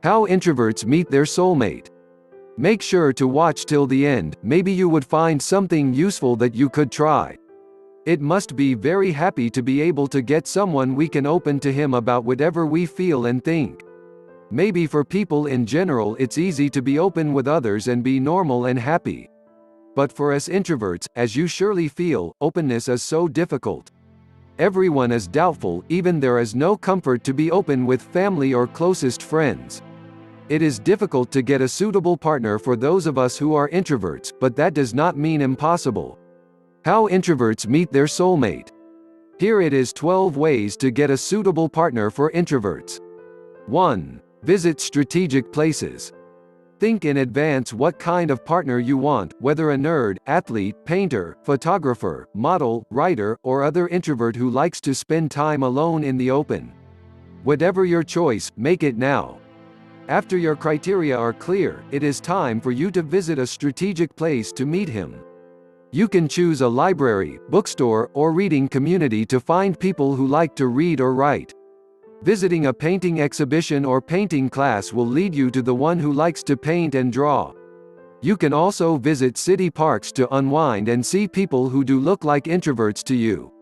How introverts meet their soulmate. Make sure to watch till the end, maybe you would find something useful that you could try. It must be very happy to be able to get someone we can open to him about whatever we feel and think. Maybe for people in general it's easy to be open with others and be normal and happy. But for us introverts, as you surely feel, openness is so difficult. Everyone is doubtful, even there is no comfort to be open with family or closest friends. It is difficult to get a suitable partner for those of us who are introverts, but that does not mean impossible. How introverts meet their soulmate. Here it is 12 ways to get a suitable partner for introverts. 1. Visit strategic places. Think in advance what kind of partner you want, whether a nerd, athlete, painter, photographer, model, writer, or other introvert who likes to spend time alone in the open. Whatever your choice, make it now. After your criteria are clear, it is time for you to visit a strategic place to meet him. You can choose a library, bookstore, or reading community to find people who like to read or write. Visiting a painting exhibition or painting class will lead you to the one who likes to paint and draw. You can also visit city parks to unwind and see people who do look like introverts to you.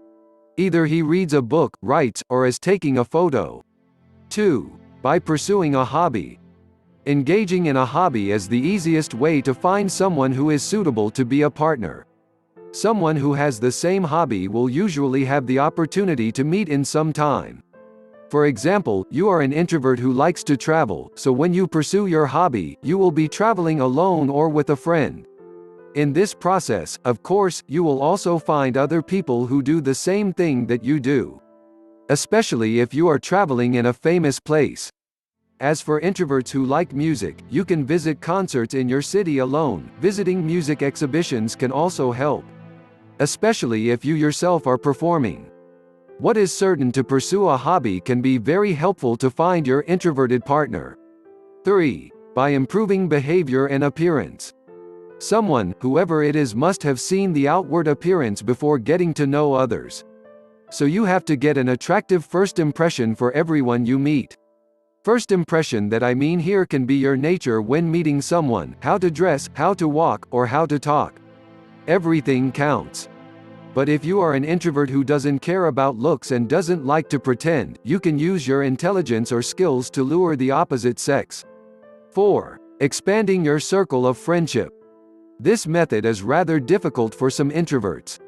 Either he reads a book, writes, or is taking a photo. 2. By pursuing a hobby. Engaging in a hobby is the easiest way to find someone who is suitable to be a partner. Someone who has the same hobby will usually have the opportunity to meet in some time. For example, you are an introvert who likes to travel, so when you pursue your hobby, you will be traveling alone or with a friend. In this process, of course, you will also find other people who do the same thing that you do. Especially if you are traveling in a famous place. As for introverts who like music, you can visit concerts in your city alone. Visiting music exhibitions can also help. Especially if you yourself are performing. What is certain, to pursue a hobby can be very helpful to find your introverted partner. 3. By improving behavior and appearance. Someone, whoever it is, must have seen the outward appearance before getting to know others. So you have to get an attractive first impression for everyone you meet. First impression that I mean here can be your nature when meeting someone, how to dress, how to walk, or how to talk. Everything counts. But if you are an introvert who doesn't care about looks and doesn't like to pretend, you can use your intelligence or skills to lure the opposite sex. 4. Expanding your circle of friendship. This method is rather difficult for some introverts.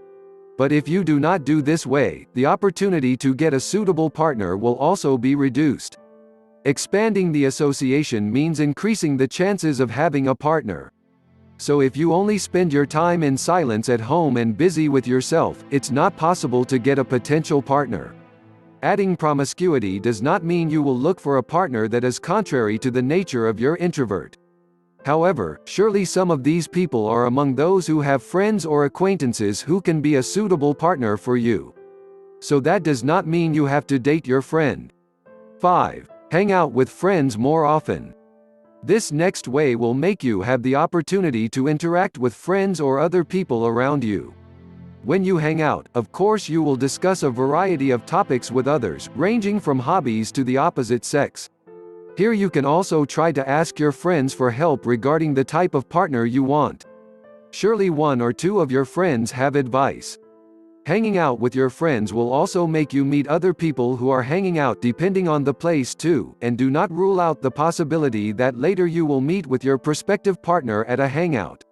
But if you do not do this way, the opportunity to get a suitable partner will also be reduced. Expanding the association means increasing the chances of having a partner. So if you only spend your time in silence at home and busy with yourself, it's not possible to get a potential partner. Adding promiscuity does not mean you will look for a partner that is contrary to the nature of your introvert. However, surely some of these people are among those who have friends or acquaintances who can be a suitable partner for you. So that does not mean you have to date your friend. 5. Hang out with friends more often. This next way will make you have the opportunity to interact with friends or other people around you. When you hang out, of course you will discuss a variety of topics with others, ranging from hobbies to the opposite sex. Here you can also try to ask your friends for help regarding the type of partner you want. Surely one or two of your friends have advice. Hanging out with your friends will also make you meet other people who are hanging out depending on the place too, and do not rule out the possibility that later you will meet with your prospective partner at a hangout.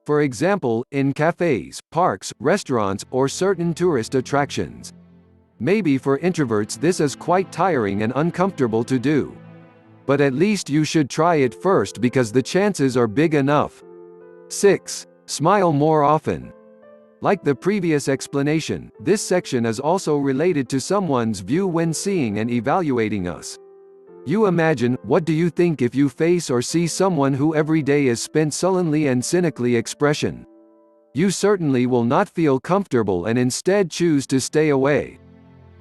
For example, in cafes, parks, restaurants, or certain tourist attractions. Maybe for introverts this is quite tiring and uncomfortable to do. But at least you should try it first because the chances are big enough. 6. Smile more often. Like the previous explanation, this section is also related to someone's view when seeing and evaluating us. You imagine, what do you think if you face or see someone who every day is spent sullenly and cynically expression? You certainly will not feel comfortable and instead choose to stay away.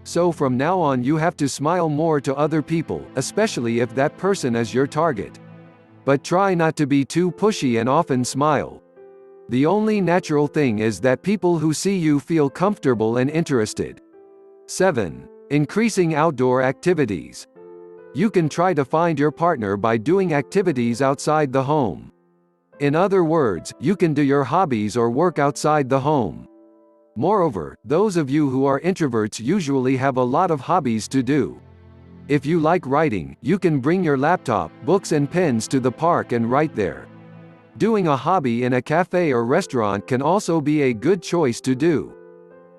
So from now on you have to smile more to other people, especially if that person is your target. But try not to be too pushy and often smile. The only natural thing is that people who see you feel comfortable and interested. 7. Increasing outdoor activities. You can try to find your partner by doing activities outside the home. In other words, you can do your hobbies or work outside the home. Moreover, those of you who are introverts usually have a lot of hobbies to do. If you like writing, you can bring your laptop, books and pens to the park and write there. Doing a hobby in a cafe or restaurant can also be a good choice to do.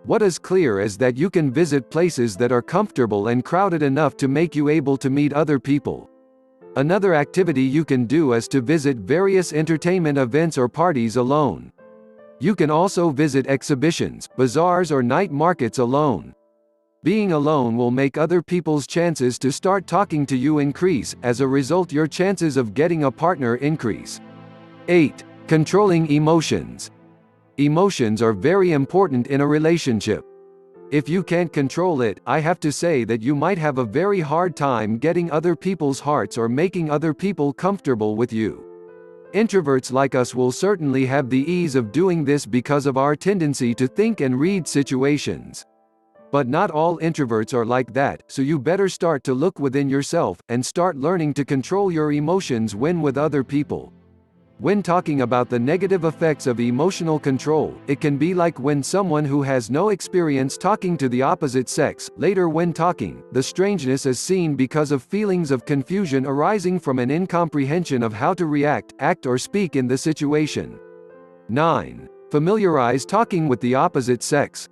What is clear is that you can visit places that are comfortable and crowded enough to make you able to meet other people. Another activity you can do is to visit various entertainment events or parties alone. You can also visit exhibitions, bazaars or night markets alone. Being alone will make other people's chances to start talking to you increase, as a result your chances of getting a partner increase. 8. Controlling emotions. Emotions are very important in a relationship. If you can't control it, I have to say that you might have a very hard time getting other people's hearts or making other people comfortable with you. Introverts like us will certainly have the ease of doing this because of our tendency to think and read situations. But not all introverts are like that, so you better start to look within yourself, and start learning to control your emotions when with other people. When talking about the negative effects of emotional control, it can be like when someone who has no experience talking to the opposite sex, later when talking, the strangeness is seen because of feelings of confusion arising from an incomprehension of how to react, act or speak in the situation. 9. Familiarize talking with the opposite sex.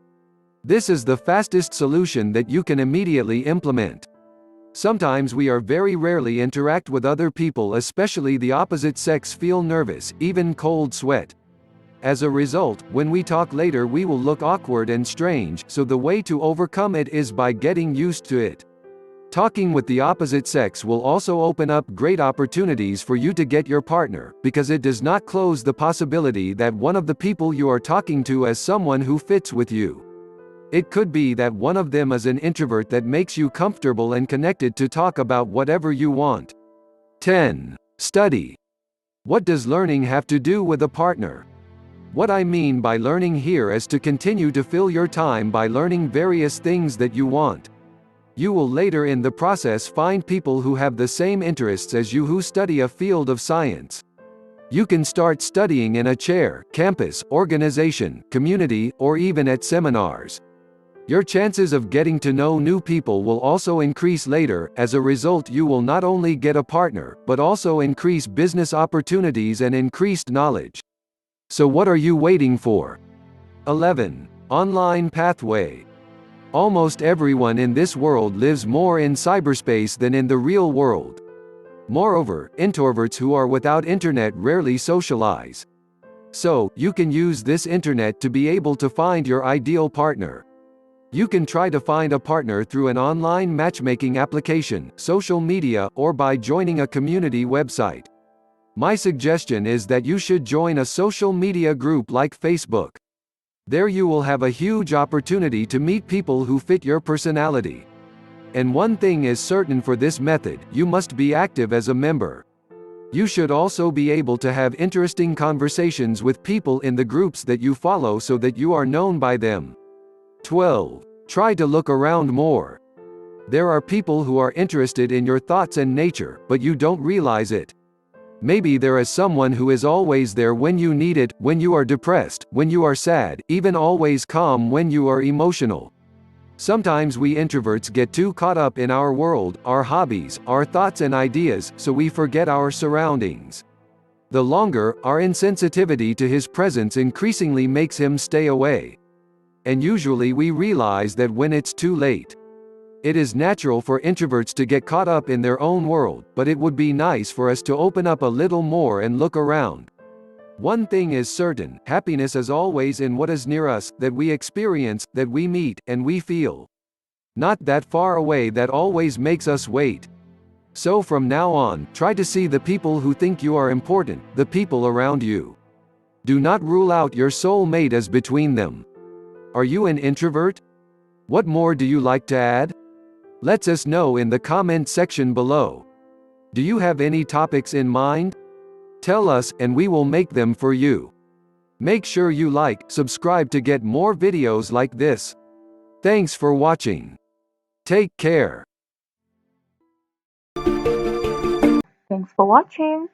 This is the fastest solution that you can immediately implement. Sometimes we are very rarely interact with other people, especially the opposite sex, feel nervous, even cold sweat. As a result, when we talk later we will look awkward and strange, so the way to overcome it is by getting used to it. Talking with the opposite sex will also open up great opportunities for you to get your partner, because it does not close the possibility that one of the people you are talking to is someone who fits with you. It could be that one of them is an introvert that makes you comfortable and connected to talk about whatever you want. 10. Study. What does learning have to do with a partner? What I mean by learning here is to continue to fill your time by learning various things that you want. You will later in the process find people who have the same interests as you who study a field of science. You can start studying in a chair, campus, organization, community, or even at seminars. Your chances of getting to know new people will also increase later. As a result, you will not only get a partner, but also increase business opportunities and increased knowledge. So what are you waiting for? 11. Online pathway. Almost everyone in this world lives more in cyberspace than in the real world. Moreover, introverts who are without internet rarely socialize. So, you can use this internet to be able to find your ideal partner. You can try to find a partner through an online matchmaking application, social media, or by joining a community website. My suggestion is that you should join a social media group like Facebook. There you will have a huge opportunity to meet people who fit your personality. And one thing is certain for this method, you must be active as a member. You should also be able to have interesting conversations with people in the groups that you follow so that you are known by them. 12. Try to look around more. There are people who are interested in your thoughts and nature, but you don't realize it. Maybe there is someone who is always there when you need it, when you are depressed, when you are sad, even always calm when you are emotional. Sometimes we introverts get too caught up in our world, our hobbies, our thoughts and ideas, so we forget our surroundings. The longer, our insensitivity to his presence increasingly makes him stay away. And usually we realize that when it's too late. It is natural for introverts to get caught up in their own world, but it would be nice for us to open up a little more and look around. One thing is certain, happiness is always in what is near us, that we experience, that we meet, and we feel. Not that far away that always makes us wait. So from now on, try to see the people who think you are important, the people around you. Do not rule out your soulmate as between them. Are you an introvert? What more do you like to add? Let us know in the comment section below. Do you have any topics in mind? Tell us, and we will make them for you. Make sure you like, subscribe to get more videos like this. Thanks for watching. Take care. Thanks for watching.